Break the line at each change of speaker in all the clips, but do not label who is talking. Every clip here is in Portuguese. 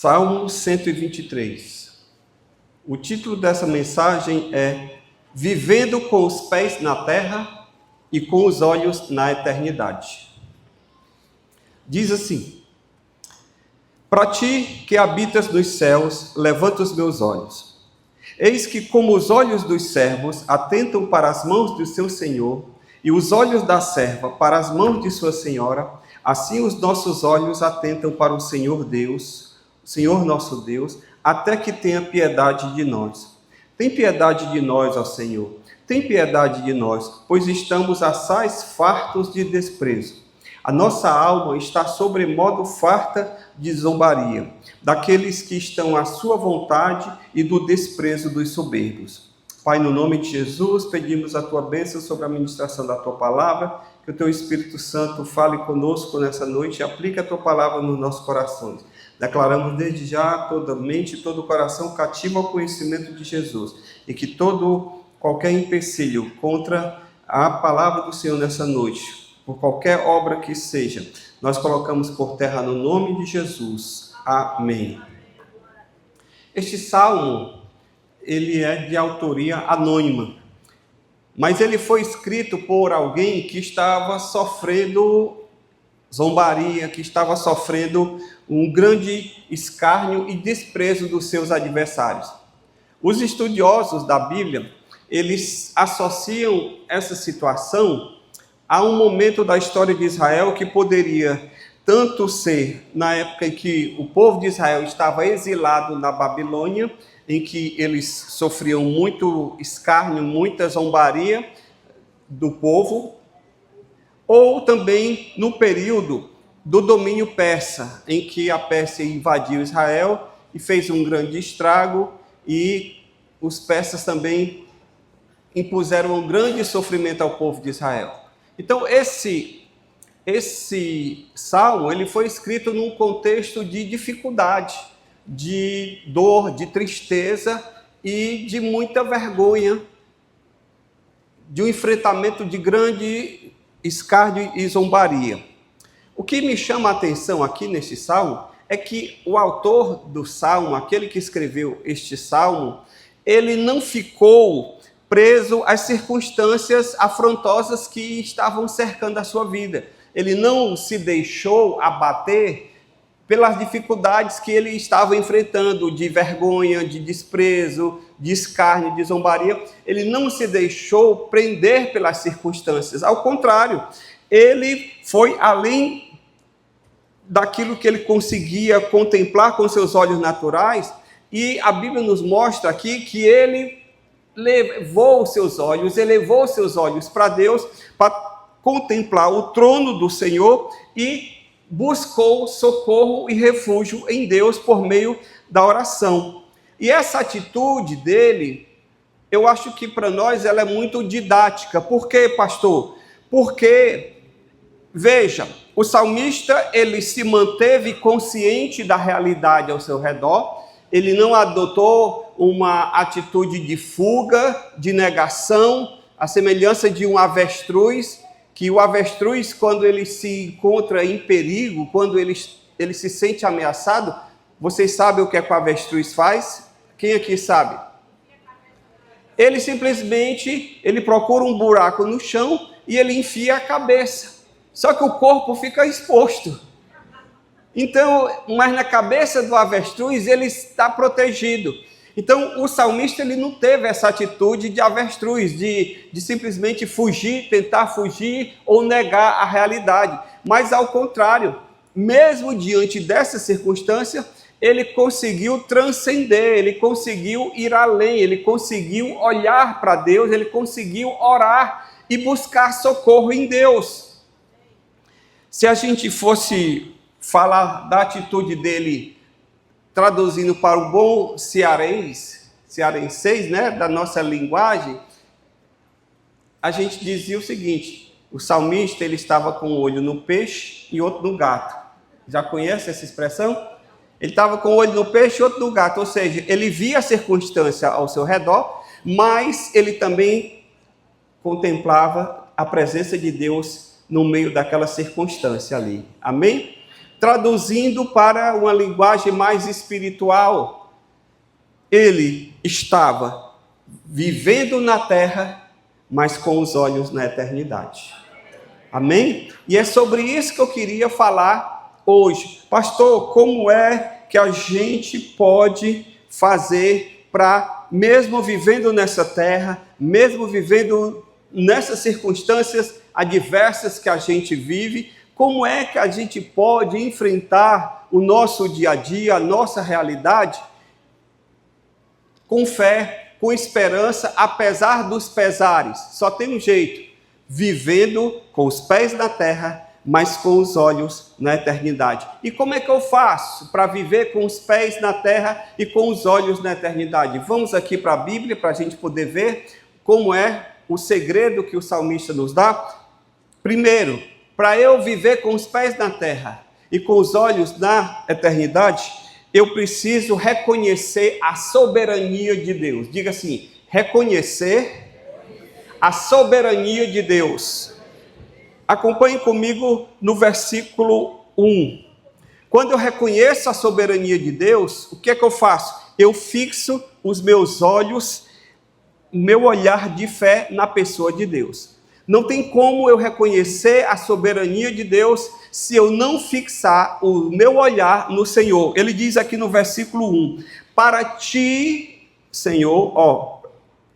Salmo 123. O título dessa mensagem é Vivendo com os pés na terra e com os olhos na eternidade. Diz assim: Para ti que habitas nos céus, levanta os meus olhos. Eis que como os olhos dos servos atentam para as mãos do seu Senhor, e os olhos da serva para as mãos de sua senhora, assim os nossos olhos atentam para o Senhor Deus, o Senhor nosso Deus, até que tenha piedade de nós. Tem piedade de nós, ó Senhor, tem piedade de nós, pois estamos assaz fartos de desprezo. A nossa alma está sobremodo farta de zombaria, daqueles que estão à sua vontade e do desprezo dos soberbos. Pai, no nome de Jesus, pedimos a Tua bênção sobre a ministração da Tua palavra, que o Teu Espírito Santo fale conosco nessa noite e aplique a Tua palavra nos nossos corações. Declaramos desde já toda mente e todo coração cativo ao conhecimento de Jesus, e que qualquer empecilho contra a palavra do Senhor nessa noite, por qualquer obra que seja, nós colocamos por terra no nome de Jesus. Amém. Este salmo, ele é de autoria anônima, mas ele foi escrito por alguém que estava sofrendo zombaria, que estava sofrendo um grande escárnio e desprezo dos seus adversários. Os estudiosos da Bíblia, eles associam essa situação a um momento da história de Israel que poderia tanto ser na época em que o povo de Israel estava exilado na Babilônia, em que eles sofriam muito escárnio, muita zombaria do povo, ou também no período do domínio persa, em que a Pérsia invadiu Israel e fez um grande estrago, e os persas também impuseram um grande sofrimento ao povo de Israel. Então, esse salmo, ele foi escrito num contexto de dificuldade, de dor, de tristeza e de muita vergonha, de um enfrentamento de grande escárnio e zombaria. O que me chama a atenção aqui neste salmo é que o autor do salmo, aquele que escreveu este salmo, ele não ficou preso às circunstâncias afrontosas que estavam cercando a sua vida. Ele não se deixou abater pelas dificuldades que ele estava enfrentando, de vergonha, de desprezo, de escárnio, de zombaria. Ele não se deixou prender pelas circunstâncias. Ao contrário, ele foi além daquilo que ele conseguia contemplar com seus olhos naturais, e a Bíblia nos mostra aqui que ele elevou seus olhos para Deus, para contemplar o trono do Senhor, e buscou socorro e refúgio em Deus por meio da oração. E essa atitude dele, eu acho que para nós ela é muito didática. Por quê, pastor? Porque, veja, o salmista, ele se manteve consciente da realidade ao seu redor, ele não adotou uma atitude de fuga, de negação, a semelhança de um avestruz, que o avestruz, quando ele se encontra em perigo, quando ele se sente ameaçado, vocês sabem o que é que o avestruz faz? Quem aqui sabe? Ele simplesmente, ele procura um buraco no chão e ele enfia a cabeça. Só que o corpo fica exposto. Então, mas na cabeça do avestruz, ele está protegido. Então, o salmista, ele não teve essa atitude de avestruz, de simplesmente fugir, tentar fugir ou negar a realidade. Mas, ao contrário, mesmo diante dessa circunstância, ele conseguiu transcender, ele conseguiu ir além, ele conseguiu olhar para Deus, ele conseguiu orar e buscar socorro em Deus. Se a gente fosse falar da atitude dele, traduzindo para o bom cearense, né, da nossa linguagem, a gente dizia o seguinte: o salmista, ele estava com um olho no peixe e outro no gato. Já conhece essa expressão? Ele estava com um olho no peixe e outro no gato, ou seja, ele via a circunstância ao seu redor, mas ele também contemplava a presença de Deus no meio daquela circunstância ali. Amém? traduzindo para uma linguagem mais espiritual, ele estava vivendo na terra, mas com os olhos na eternidade. Amém? E é sobre isso que eu queria falar hoje. Pastor, como é que a gente pode fazer para, mesmo vivendo nessa terra, mesmo vivendo nessas circunstâncias adversas que a gente vive, como é que a gente pode enfrentar o nosso dia a dia, a nossa realidade, com fé, com esperança, apesar dos pesares? Só tem um jeito: vivendo com os pés na terra, mas com os olhos na eternidade. E como é que eu faço para viver com os pés na terra e com os olhos na eternidade? Vamos aqui para a Bíblia para a gente poder ver como é o segredo que o salmista nos dá. Primeiro, para eu viver com os pés na terra e com os olhos na eternidade, eu preciso reconhecer a soberania de Deus. Diga assim: reconhecer a soberania de Deus. Acompanhe comigo no versículo 1. Quando eu reconheço a soberania de Deus, o que é que eu faço? Eu fixo os meus olhos, meu olhar de fé na pessoa de Deus. Não tem como eu reconhecer a soberania de Deus se eu não fixar o meu olhar no Senhor. Ele diz aqui no versículo 1, para ti, Senhor,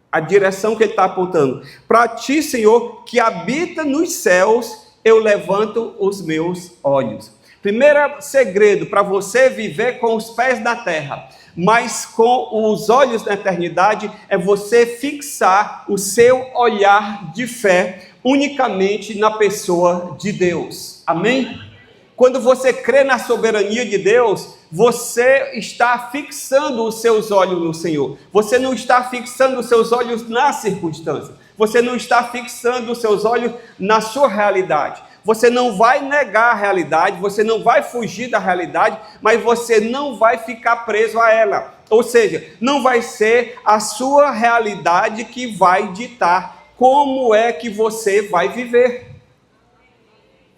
a direção que ele está apontando, para ti, Senhor, que habita nos céus, eu levanto os meus olhos. Primeiro segredo para você viver com os pés na terra, mas com os olhos na eternidade, é você fixar o seu olhar de fé unicamente na pessoa de Deus. Amém? Quando você crê na soberania de Deus, você está fixando os seus olhos no Senhor. Você não está fixando os seus olhos na circunstância. Você não está fixando os seus olhos na sua realidade. Você não vai negar a realidade, você não vai fugir da realidade, mas você não vai ficar preso a ela. Ou seja, não vai ser a sua realidade que vai ditar como é que você vai viver.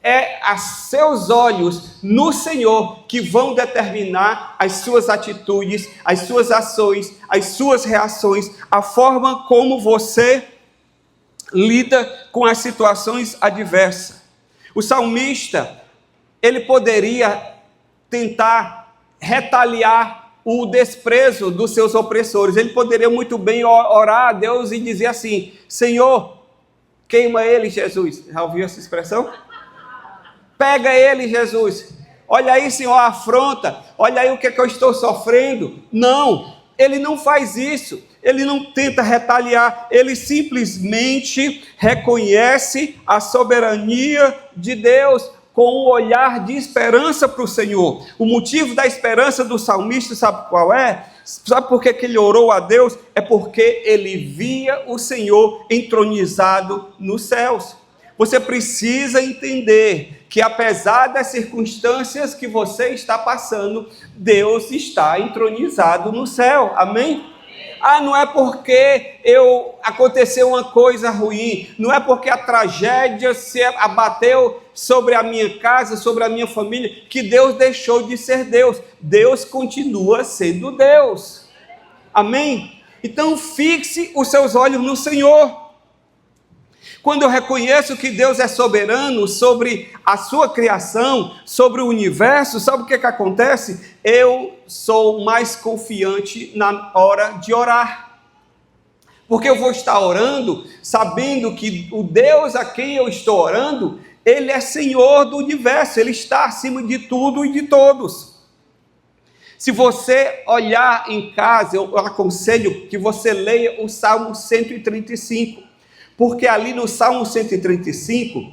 É a seus olhos no Senhor que vão determinar as suas atitudes, as suas ações, as suas reações, a forma como você lida com as situações adversas. O salmista, ele poderia tentar retaliar o desprezo dos seus opressores. Ele poderia muito bem orar a Deus e dizer assim: Senhor, queima ele, Jesus. Já ouviu essa expressão? Pega ele, Jesus. Olha aí, Senhor, a afronta. Olha aí o que é que eu estou sofrendo. Não, ele não faz isso. Ele não tenta retaliar. Ele simplesmente reconhece a soberania de Deus com um olhar de esperança para o Senhor. O motivo da esperança do salmista, sabe qual é? Sabe por que ele orou a Deus? É porque ele via o Senhor entronizado nos céus. Você precisa entender que, apesar das circunstâncias que você está passando, Deus está entronizado no céu. Amém? Não é porque aconteceu uma coisa ruim, não é porque a tragédia se abateu sobre a minha casa, sobre a minha família, que Deus deixou de ser Deus. Deus continua sendo Deus. Amém? Então fixe os seus olhos no Senhor. Quando eu reconheço que Deus é soberano sobre a sua criação, sobre o universo, sabe o que acontece? Eu sou mais confiante na hora de orar. Porque eu vou estar orando sabendo que o Deus a quem eu estou orando, Ele é Senhor do universo, Ele está acima de tudo e de todos. Se você olhar em casa, eu aconselho que você leia o Salmo 135. Porque ali no Salmo 135,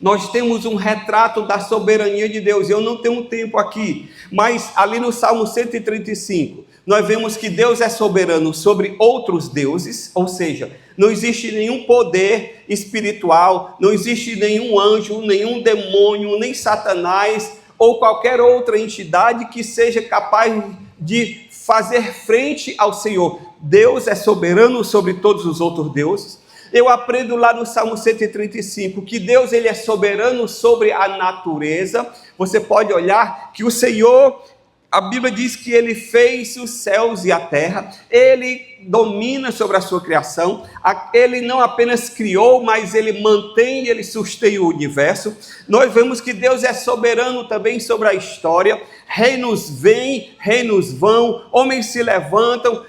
nós temos um retrato da soberania de Deus. Eu não tenho tempo aqui, mas ali no Salmo 135, nós vemos que Deus é soberano sobre outros deuses, ou seja, não existe nenhum poder espiritual, não existe nenhum anjo, nenhum demônio, nem Satanás, ou qualquer outra entidade que seja capaz de fazer frente ao Senhor. Deus é soberano sobre todos os outros deuses. Eu aprendo lá no Salmo 135 que Deus ele é soberano sobre a natureza, você pode olhar que o Senhor, a Bíblia diz que Ele fez os céus e a terra, Ele domina sobre a sua criação, Ele não apenas criou, mas Ele mantém e Ele sustém o universo. Nós vemos que Deus é soberano também sobre a história, reinos vêm, reinos vão, homens se levantam,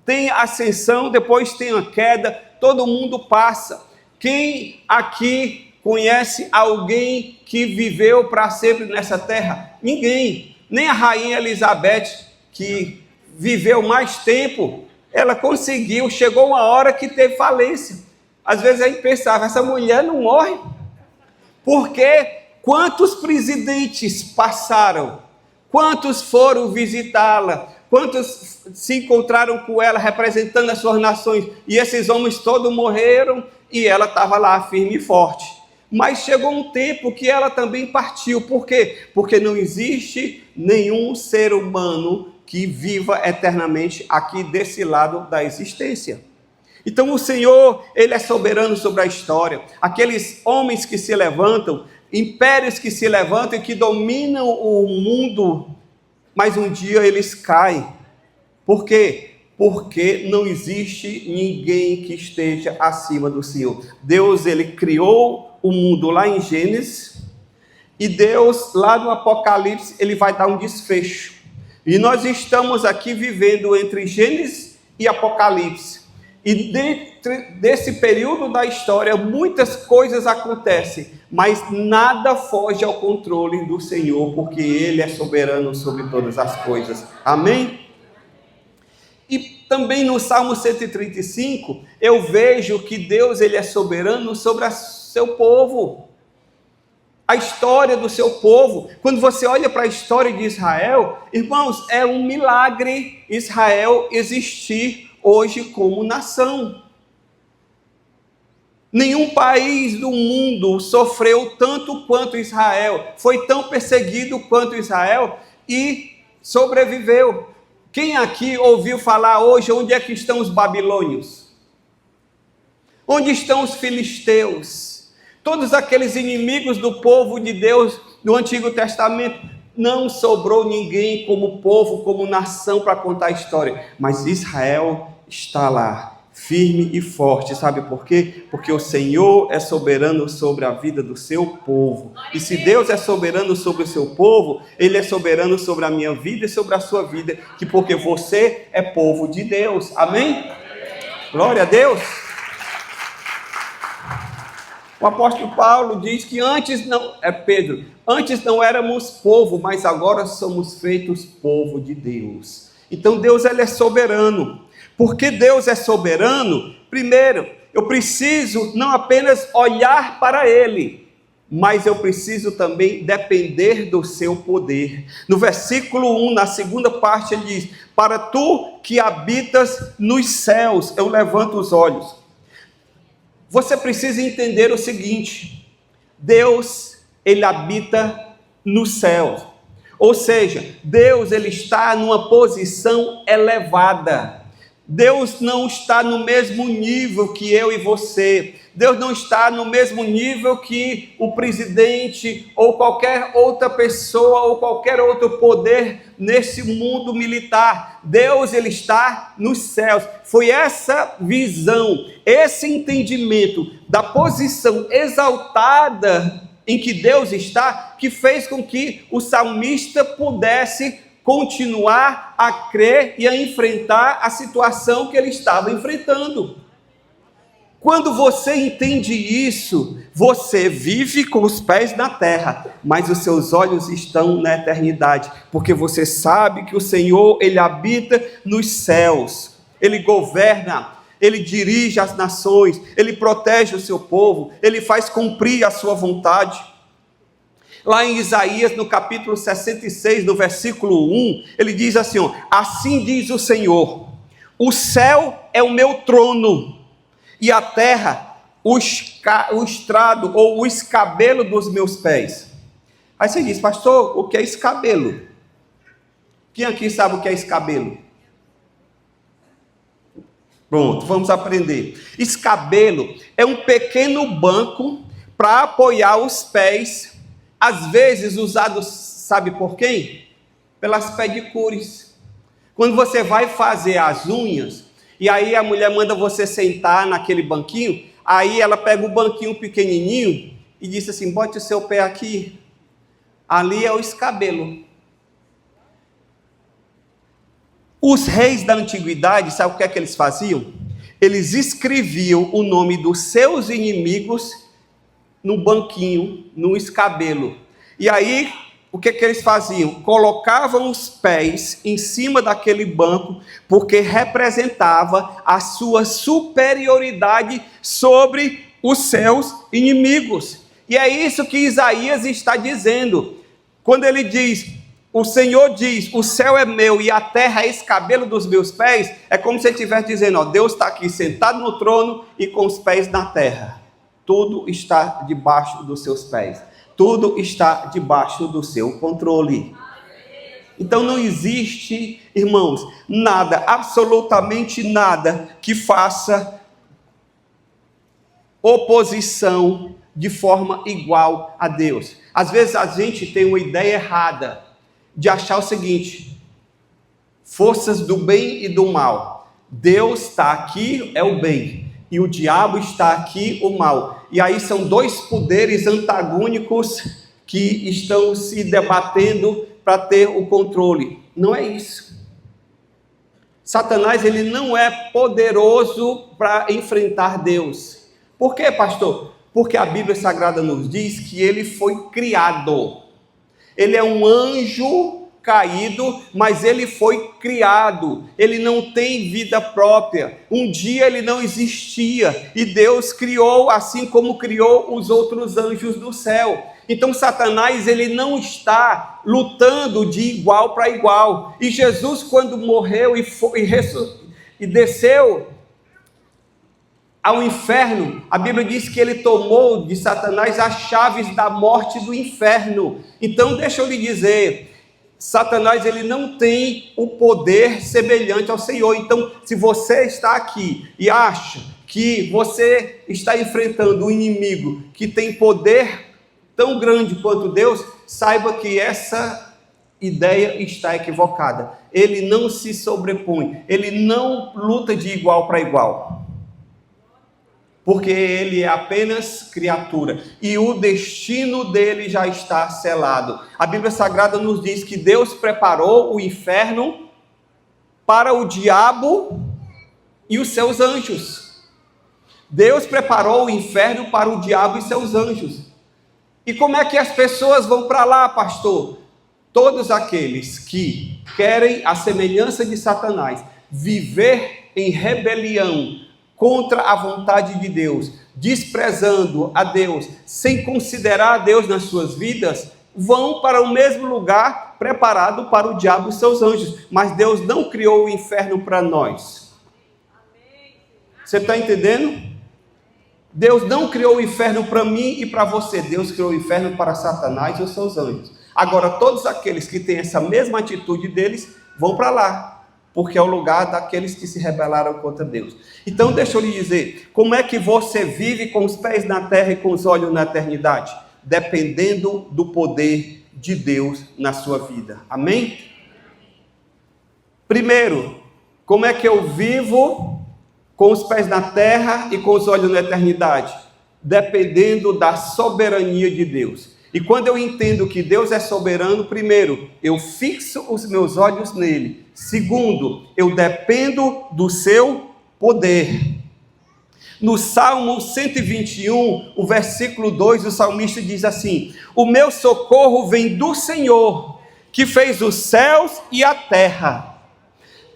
tem ascensão, depois tem a queda, todo mundo passa. Quem aqui conhece alguém que viveu para sempre nessa terra? Ninguém. Nem a rainha Elizabeth, que viveu mais tempo, ela conseguiu, chegou uma hora que teve falência. Às vezes a gente pensava, essa mulher não morre. Porque quantos presidentes passaram? Quantos foram visitá-la? Quantos se encontraram com ela representando as suas nações? E esses homens todos morreram e ela estava lá firme e forte. Mas chegou um tempo que ela também partiu. Por quê? Porque não existe nenhum ser humano que viva eternamente aqui desse lado da existência. Então o Senhor, Ele é soberano sobre a história. Aqueles homens que se levantam, impérios que se levantam e que dominam o mundo, mas um dia eles caem. Por quê? Porque não existe ninguém que esteja acima do Senhor. Deus, Ele criou o mundo lá em Gênesis, e Deus, lá no Apocalipse, Ele vai dar um desfecho. E nós estamos aqui vivendo entre Gênesis e Apocalipse. E dentro desse período da história, muitas coisas acontecem, mas nada foge ao controle do Senhor, porque Ele é soberano sobre todas as coisas. Amém? E também no Salmo 135, eu vejo que Deus, Ele é soberano sobre o seu povo. A história do seu povo. Quando você olha para a história de Israel, irmãos, é um milagre Israel existir hoje como nação. Nenhum país do mundo sofreu tanto quanto Israel, foi tão perseguido quanto Israel e sobreviveu. Quem aqui ouviu falar hoje onde é que estão os babilônios? Onde estão os filisteus? Todos aqueles inimigos do povo de Deus do Antigo Testamento, não sobrou ninguém como povo, como nação para contar a história, mas Israel está lá, firme e forte. Sabe por quê? Porque o Senhor é soberano sobre a vida do seu povo. E se Deus é soberano sobre o seu povo, Ele é soberano sobre a minha vida e sobre a sua vida, que porque você é povo de Deus. Amém? Glória a Deus. O apóstolo Paulo diz que antes não éramos povo, mas agora somos feitos povo de Deus. Então Deus, Ele é soberano. Porque Deus é soberano, primeiro, eu preciso não apenas olhar para Ele, mas eu preciso também depender do seu poder. No versículo 1, na segunda parte, ele diz: para tu que habitas nos céus, eu levanto os olhos. Você precisa entender o seguinte: Deus, Ele habita nos céus. Ou seja, Deus, Ele está numa posição elevada. Deus não está no mesmo nível que eu e você. Deus não está no mesmo nível que o presidente ou qualquer outra pessoa ou qualquer outro poder nesse mundo militar. Deus, Ele está nos céus. Foi essa visão, esse entendimento da posição exaltada em que Deus está, que fez com que o salmista pudesse continuar a crer e a enfrentar a situação que ele estava enfrentando. Quando você entende isso, você vive com os pés na terra, mas os seus olhos estão na eternidade, porque você sabe que o Senhor, Ele habita nos céus, Ele governa, Ele dirige as nações, Ele protege o seu povo, Ele faz cumprir a sua vontade. Lá em Isaías, no capítulo 66, no versículo 1, ele diz assim: assim diz o Senhor, o céu é o meu trono, e a terra o estrado ou o escabelo dos meus pés. Aí você diz: pastor, o que é escabelo? Quem aqui sabe o que é escabelo? Pronto, vamos aprender. Escabelo é um pequeno banco para apoiar os pés às vezes usado, sabe por quem? Pelas pedicures. Quando você vai fazer as unhas, e aí a mulher manda você sentar naquele banquinho, aí ela pega o banquinho pequenininho e diz assim, bote o seu pé aqui, ali é o escabelo. Os reis da antiguidade, sabe o que é que eles faziam? Eles escreviam o nome dos seus inimigos no banquinho, no escabelo. E aí, o que eles faziam? Colocavam os pés em cima daquele banco, porque representava a sua superioridade sobre os seus inimigos. E é isso que Isaías está dizendo. Quando ele diz, o Senhor diz, o céu é meu e a terra é escabelo dos meus pés, é como se ele estivesse dizendo, ó, Deus está aqui sentado no trono e com os pés na terra. Tudo está debaixo dos seus pés. Tudo está debaixo do seu controle. Então não existe, irmãos, nada, absolutamente nada que faça oposição de forma igual a Deus. Às vezes a gente tem uma ideia errada de achar o seguinte, forças do bem e do mal. Deus está aqui, é o bem, e o diabo está aqui, o mal. E aí são dois poderes antagônicos que estão se debatendo para ter o controle. Não é isso. Satanás, ele não é poderoso para enfrentar Deus. Por quê, pastor? Porque a Bíblia Sagrada nos diz que ele foi criado. Ele é um anjo caído, mas ele foi criado. Ele não tem vida própria. Um dia ele não existia e Deus criou assim como criou os outros anjos do céu. Então Satanás, ele não está lutando de igual para igual. E Jesus, quando morreu e desceu ao inferno, a Bíblia diz que ele tomou de Satanás as chaves da morte do inferno. Então deixa eu lhe dizer, Satanás, ele não tem o poder semelhante ao Senhor. Então, se você está aqui e acha que você está enfrentando um inimigo que tem poder tão grande quanto Deus, saiba que essa ideia está equivocada. Ele não se sobrepõe, ele não luta de igual para igual. Porque ele é apenas criatura, e o destino dele já está selado. A Bíblia Sagrada nos diz que Deus preparou o inferno para o diabo e os seus anjos. Deus preparou o inferno para o diabo e seus anjos. E como é que as pessoas vão para lá, pastor? Todos aqueles que querem, a semelhança de Satanás, viver em rebelião contra a vontade de Deus, desprezando a Deus, sem considerar a Deus nas suas vidas, vão para o mesmo lugar preparado para o diabo e seus anjos. Mas Deus não criou o inferno para nós. Você está entendendo? Deus não criou o inferno para mim e para você. Deus criou o inferno para Satanás e os seus anjos. Agora, todos aqueles que têm essa mesma atitude deles, vão para lá, porque é o lugar daqueles que se rebelaram contra Deus. Então, deixa eu lhe dizer, como é que você vive com os pés na terra e com os olhos na eternidade? Dependendo do poder de Deus na sua vida. Amém? Primeiro, como é que eu vivo com os pés na terra e com os olhos na eternidade? Dependendo da soberania de Deus. E quando eu entendo que Deus é soberano, primeiro, eu fixo os meus olhos nele. Segundo, eu dependo do seu poder. No Salmo 121, o versículo 2, o salmista diz assim: o meu socorro vem do Senhor, que fez os céus e a terra.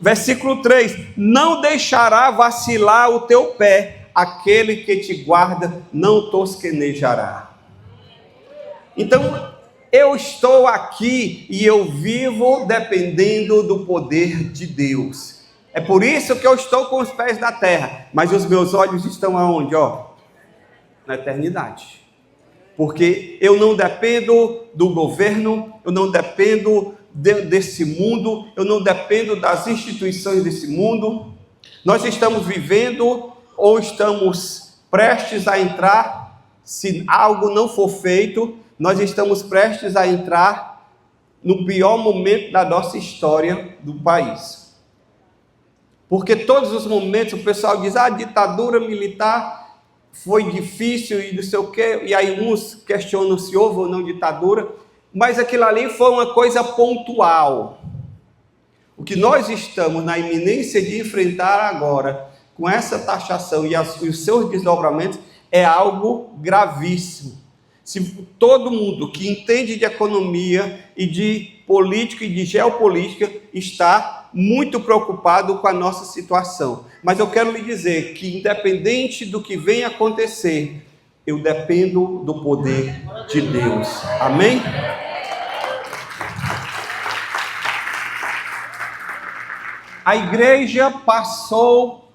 Versículo 3, não deixará vacilar o teu pé, aquele que te guarda não tosquenejará. Então, eu estou aqui e eu vivo dependendo do poder de Deus. É por isso que eu estou com os pés na terra, mas os meus olhos estão aonde? Na eternidade. Porque eu não dependo do governo, eu não dependo desse mundo, eu não dependo das instituições desse mundo. Nós estamos vivendo ou estamos prestes a entrar, se algo não for feito, nós estamos prestes a entrar no pior momento da nossa história do país. Porque todos os momentos o pessoal diz, a ditadura militar foi difícil e não sei o quê, e aí uns questionam se houve ou não ditadura, mas aquilo ali foi uma coisa pontual. O que nós estamos na iminência de enfrentar agora, com essa taxação e os seus desdobramentos, é algo gravíssimo. Se todo mundo que entende de economia e de política e de geopolítica está muito preocupado com a nossa situação. Mas eu quero lhe dizer que, independente do que venha acontecer, eu dependo do poder de Deus. Amém? A igreja passou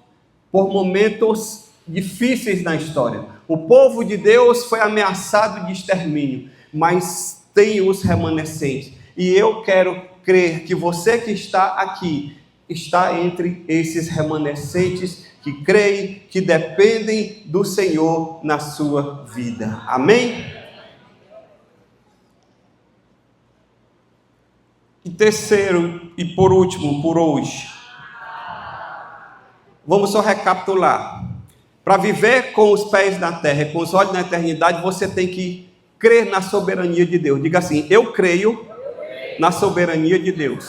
por momentos difíceis na história. O povo de Deus foi ameaçado de extermínio, mas tem os remanescentes. E eu quero crer que você que está aqui está entre esses remanescentes que creem, que dependem do Senhor na sua vida. Amém? E terceiro e por último, por hoje, vamos só recapitular. Para viver com os pés na terra, com os olhos na eternidade, você tem que crer na soberania de Deus. Diga assim, eu creio na soberania de Deus.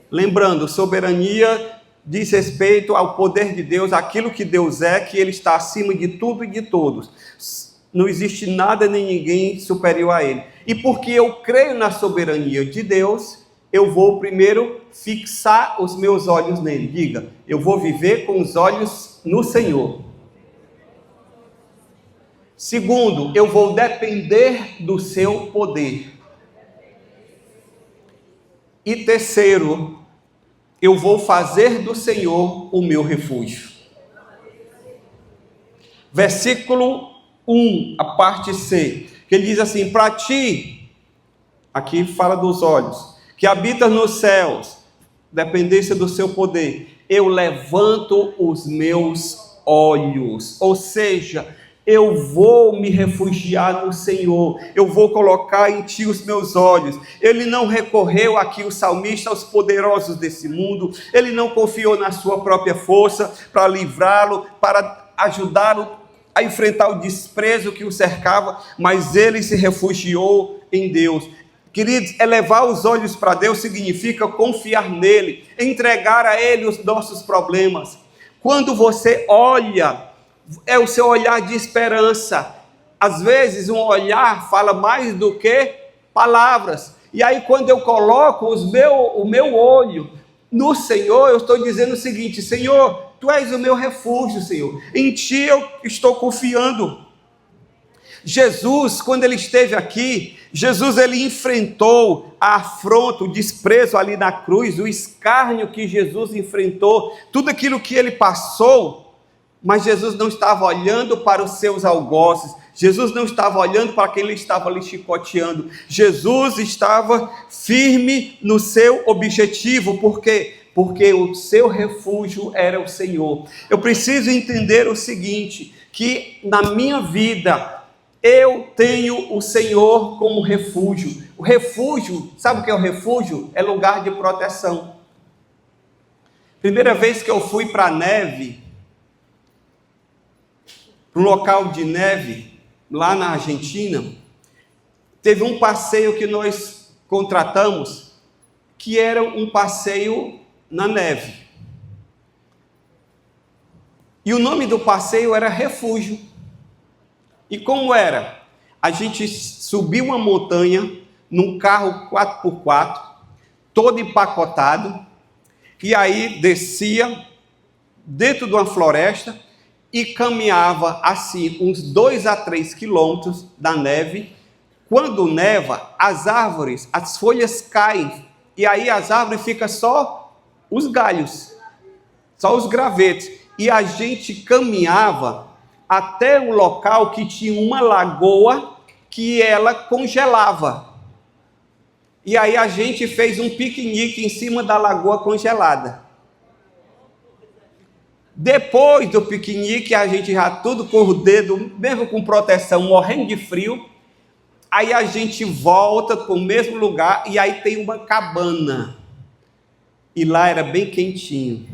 Lembrando, soberania diz respeito ao poder de Deus, aquilo que Deus é, que Ele está acima de tudo e de todos. Não existe nada nem ninguém superior a Ele. E porque eu creio na soberania de Deus, eu vou primeiro fixar os meus olhos nele. Diga, eu vou viver com os olhos no Senhor. Segundo, eu vou depender do seu poder. E terceiro, eu vou fazer do Senhor o meu refúgio. Versículo 1, a parte C, que ele diz assim, para ti, aqui fala dos olhos, que habitas nos céus, dependência do seu poder, eu levanto os meus olhos, ou seja, eu vou me refugiar no Senhor, eu vou colocar em ti os meus olhos. Ele não recorreu aqui, o salmista, aos poderosos desse mundo, ele não confiou na sua própria força para livrá-lo, para ajudá-lo a enfrentar o desprezo que o cercava, mas ele se refugiou em Deus. Queridos, elevar os olhos para Deus significa confiar nele, entregar a ele os nossos problemas. Quando você olha, é o seu olhar de esperança. Às vezes um olhar fala mais do que palavras. E aí quando eu coloco o meu olho no Senhor, eu estou dizendo o seguinte, Senhor, Tu és o meu refúgio, Senhor. Em Ti eu estou confiando. Jesus, quando Ele esteve aqui, Jesus ele enfrentou a afronta, o desprezo ali na cruz, o escárnio que Jesus enfrentou, tudo aquilo que Ele passou, mas Jesus não estava olhando para os seus algozes, Jesus não estava olhando para quem Ele estava ali chicoteando, Jesus estava firme no seu objetivo, por quê? Porque o seu refúgio era o Senhor. Eu preciso entender o seguinte, que na minha vida, eu tenho o Senhor como refúgio. O refúgio, sabe o que é o refúgio? É lugar de proteção. Primeira vez que eu fui para a neve, para um local de neve, lá na Argentina, teve um passeio que nós contratamos, que era um passeio na neve. E o nome do passeio era Refúgio. E como era? A gente subiu uma montanha num carro 4x4, todo empacotado, e aí descia dentro de uma floresta e caminhava assim uns 2 a 3 quilômetros da neve. Quando neva, as árvores, as folhas caem, e aí as árvores ficam só os galhos, só os gravetos, e a gente caminhava até um local que tinha uma lagoa que ela congelava. E aí a gente fez um piquenique em cima da lagoa congelada. Depois do piquenique, a gente já tudo com o dedo, mesmo com proteção, morrendo de frio, Aí a gente volta para o mesmo lugar e aí tem uma cabana. E lá era bem quentinho.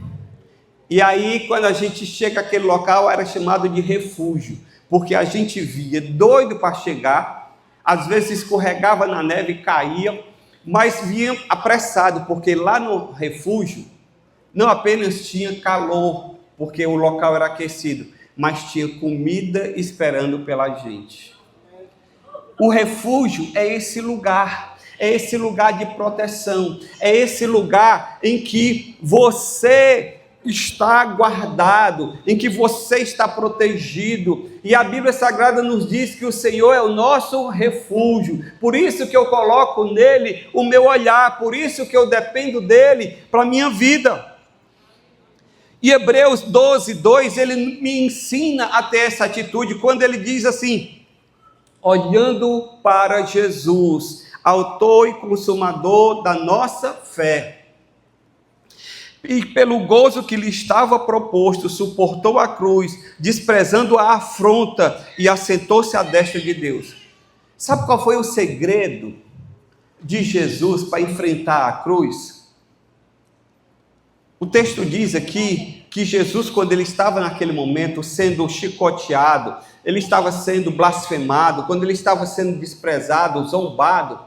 E aí, quando a gente chega àquele local, era chamado de refúgio, porque a gente via doido para chegar, às vezes escorregava na neve e caía, mas vinha apressado, porque lá no refúgio não apenas tinha calor, porque o local era aquecido, mas tinha comida esperando pela gente. O refúgio é esse lugar de proteção, é esse lugar em que você está guardado, em que você está protegido, e a Bíblia Sagrada nos diz que o Senhor é o nosso refúgio, por isso que eu coloco nele o meu olhar, por isso que eu dependo dele para a minha vida. E Hebreus 12, 2, ele me ensina a ter essa atitude, quando ele diz assim: olhando para Jesus, autor e consumador da nossa fé, e pelo gozo que lhe estava proposto, suportou a cruz, desprezando a afronta, e assentou-se à destra de Deus. Sabe qual foi o segredo de Jesus para enfrentar a cruz? O texto diz aqui que Jesus, quando ele estava naquele momento sendo chicoteado, ele estava sendo blasfemado, quando ele estava sendo desprezado, zombado,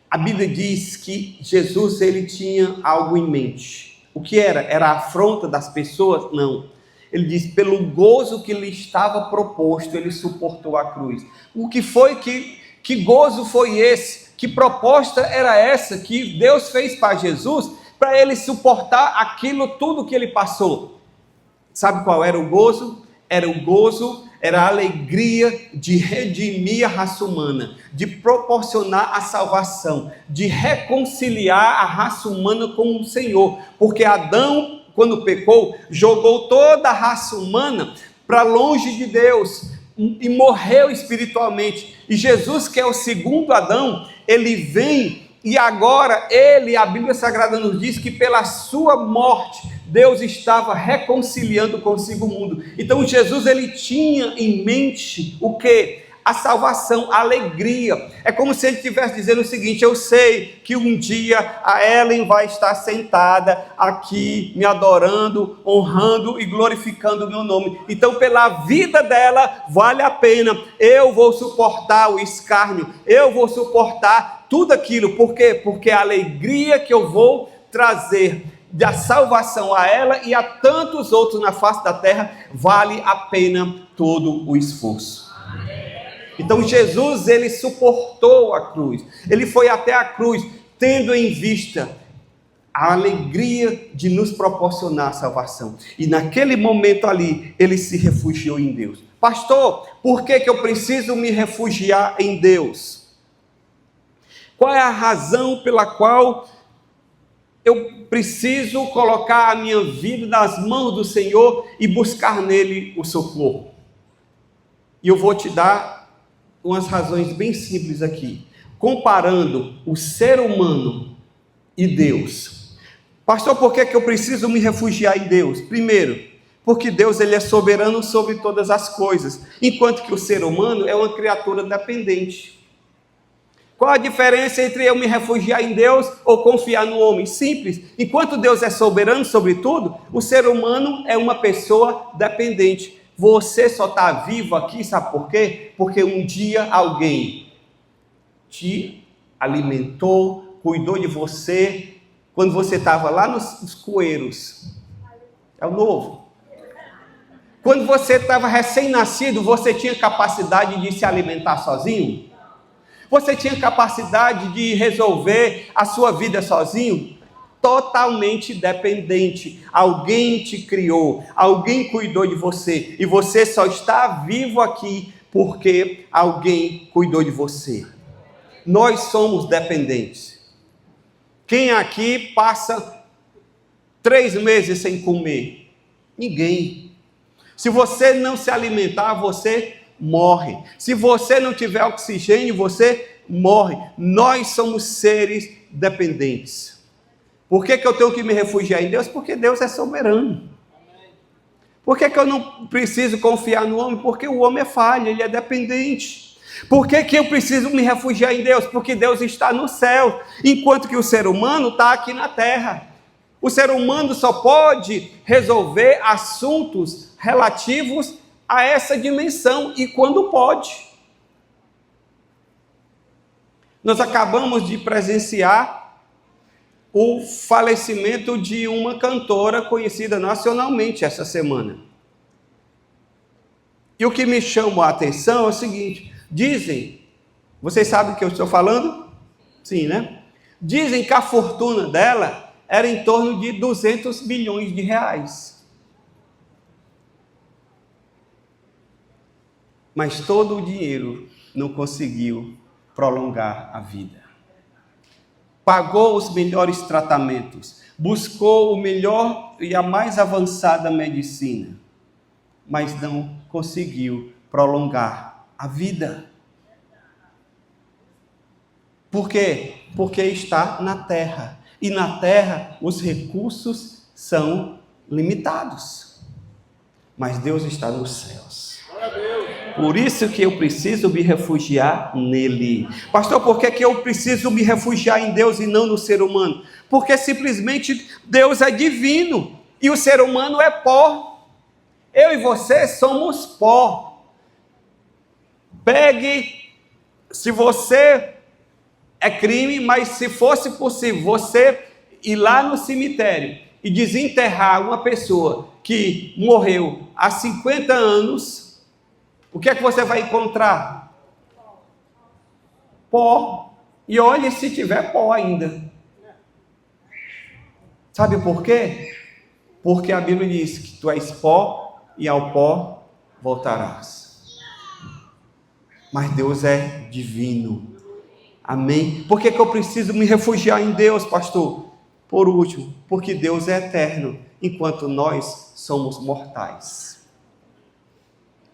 a Bíblia diz que Jesus, ele tinha algo em mente. O que era? Era a afronta das pessoas? Não. Ele diz, pelo gozo que lhe estava proposto, ele suportou a cruz. O que foi que gozo foi esse? Que proposta era essa que Deus fez para Jesus, para ele suportar aquilo tudo que ele passou? Sabe qual era o gozo? Era a alegria de redimir a raça humana, de proporcionar a salvação, de reconciliar a raça humana com o Senhor, porque Adão, quando pecou, jogou toda a raça humana para longe de Deus e morreu espiritualmente. E Jesus, que é o segundo Adão, ele vem e agora a Bíblia Sagrada nos diz que pela sua morte, Deus estava reconciliando consigo o mundo. Então Jesus, ele tinha em mente o quê? A salvação, a alegria. É como se ele estivesse dizendo o seguinte: eu sei que um dia a Ellen vai estar sentada aqui, me adorando, honrando e glorificando o meu nome. Então, pela vida dela, vale a pena. Eu vou suportar o escárnio, eu vou suportar tudo aquilo. Por quê? Porque a alegria que eu vou trazer da salvação a ela e a tantos outros na face da terra, vale a pena todo o esforço. Então Jesus, ele suportou a cruz, ele foi até a cruz, tendo em vista a alegria de nos proporcionar a salvação. E naquele momento ali, ele se refugiou em Deus. Pastor, por que eu preciso me refugiar em Deus? Qual é a razão pela qual eu preciso colocar a minha vida nas mãos do Senhor e buscar nele o socorro? E eu vou te dar umas razões bem simples aqui, comparando o ser humano e Deus. Pastor, por que eu preciso me refugiar em Deus? Primeiro, porque Deus, ele é soberano sobre todas as coisas, enquanto que o ser humano é uma criatura dependente. Qual a diferença entre eu me refugiar em Deus ou confiar no homem? Simples. Enquanto Deus é soberano sobre tudo, o ser humano é uma pessoa dependente. Você só está vivo aqui, sabe por quê? Porque um dia alguém te alimentou, cuidou de você, quando você estava lá nos coeiros. É o novo. Quando você estava recém-nascido, você tinha capacidade de se alimentar sozinho? Você tinha capacidade de resolver a sua vida sozinho? Totalmente dependente. Alguém te criou, alguém cuidou de você, e você só está vivo aqui porque alguém cuidou de você. Nós somos dependentes. Quem aqui passa 3 meses sem comer? Ninguém. Se você não se alimentar, você morre. Se você não tiver oxigênio, você morre. Nós somos seres dependentes. Por que eu tenho que me refugiar em Deus? Porque Deus é soberano. Por que eu não preciso confiar no homem? Porque o homem é falho, ele é dependente. Por que que eu preciso me refugiar em Deus? Porque Deus está no céu, enquanto que o ser humano está aqui na terra. O ser humano só pode resolver assuntos relativos a essa dimensão, e quando pode. Nós acabamos de presenciar o falecimento de uma cantora conhecida nacionalmente essa semana. E o que me chamou a atenção é o seguinte: dizem, vocês sabem o que eu estou falando? Sim, né? Dizem que a fortuna dela era em torno de 200 milhões de reais. Mas todo o dinheiro não conseguiu prolongar a vida. Pagou os melhores tratamentos, buscou o melhor e a mais avançada medicina, mas não conseguiu prolongar a vida. Por quê? Porque está na terra. E na terra os recursos são limitados. Mas Deus está nos céus. Por isso que eu preciso me refugiar nele. Pastor, por que eu preciso me refugiar em Deus e não no ser humano? Porque simplesmente Deus é divino e o ser humano é pó. Eu e você somos pó. Pegue, se você é crime, mas se fosse possível você ir lá no cemitério e desenterrar uma pessoa que morreu há 50 anos, o que é que você vai encontrar? Pó. E olhe se tiver pó ainda. Sabe por quê? Porque a Bíblia diz que tu és pó e ao pó voltarás. Mas Deus é divino. Amém? Por que eu preciso me refugiar em Deus, pastor? Por último, porque Deus é eterno, enquanto nós somos mortais.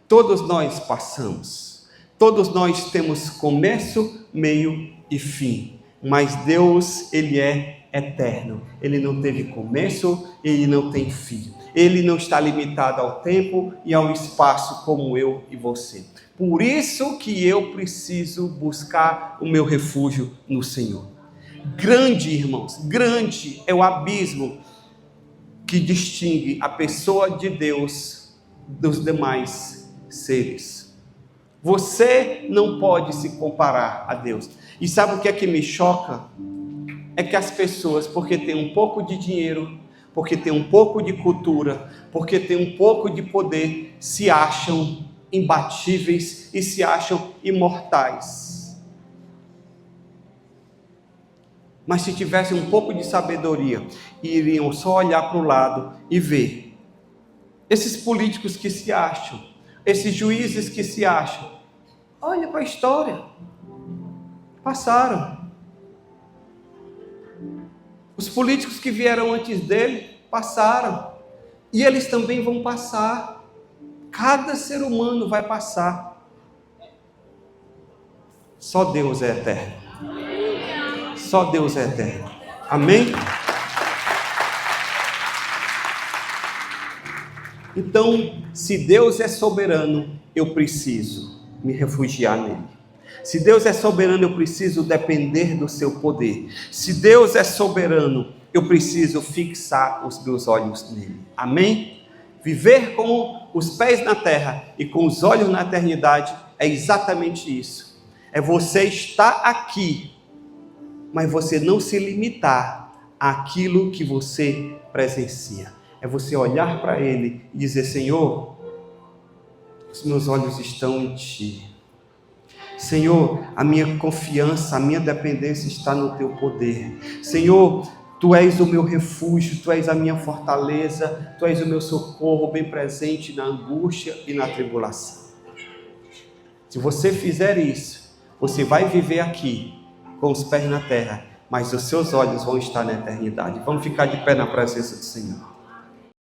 Todos nós passamos. Todos nós temos começo, meio e fim. Mas Deus, Ele é eterno. Ele não teve começo, Ele não tem fim. Ele não está limitado ao tempo e ao espaço como eu e você. Por isso que eu preciso buscar o meu refúgio no Senhor. Grande, irmãos, grande é o abismo que distingue a pessoa de Deus dos demais seres. Você não pode se comparar a Deus. E sabe o que é que me choca? É que as pessoas, porque têm um pouco de dinheiro, porque têm um pouco de cultura, porque têm um pouco de poder, se acham imbatíveis e se acham imortais. Mas se tivessem um pouco de sabedoria, iriam só olhar para o lado e ver esses políticos que se acham, esses juízes que se acham. Olha para a história, passaram. Os políticos que vieram antes dele passaram, e eles também vão passar. Cada ser humano vai passar. Só Deus é eterno. Só Deus é eterno. Amém? Então, se Deus é soberano, eu preciso me refugiar nele. Se Deus é soberano, eu preciso depender do seu poder. Se Deus é soberano, eu preciso fixar os meus olhos nele. Amém? Viver com os pés na terra e com os olhos na eternidade é exatamente isso. É você estar aqui, mas você não se limitar àquilo que você presencia. É você olhar para ele e dizer: Senhor, os meus olhos estão em ti. Senhor, a minha confiança, a minha dependência está no teu poder. Senhor, tu és o meu refúgio, tu és a minha fortaleza, tu és o meu socorro bem presente na angústia e na tribulação. Se você fizer isso, você vai viver aqui com os pés na terra, mas os seus olhos vão estar na eternidade. Vamos ficar de pé na presença do Senhor.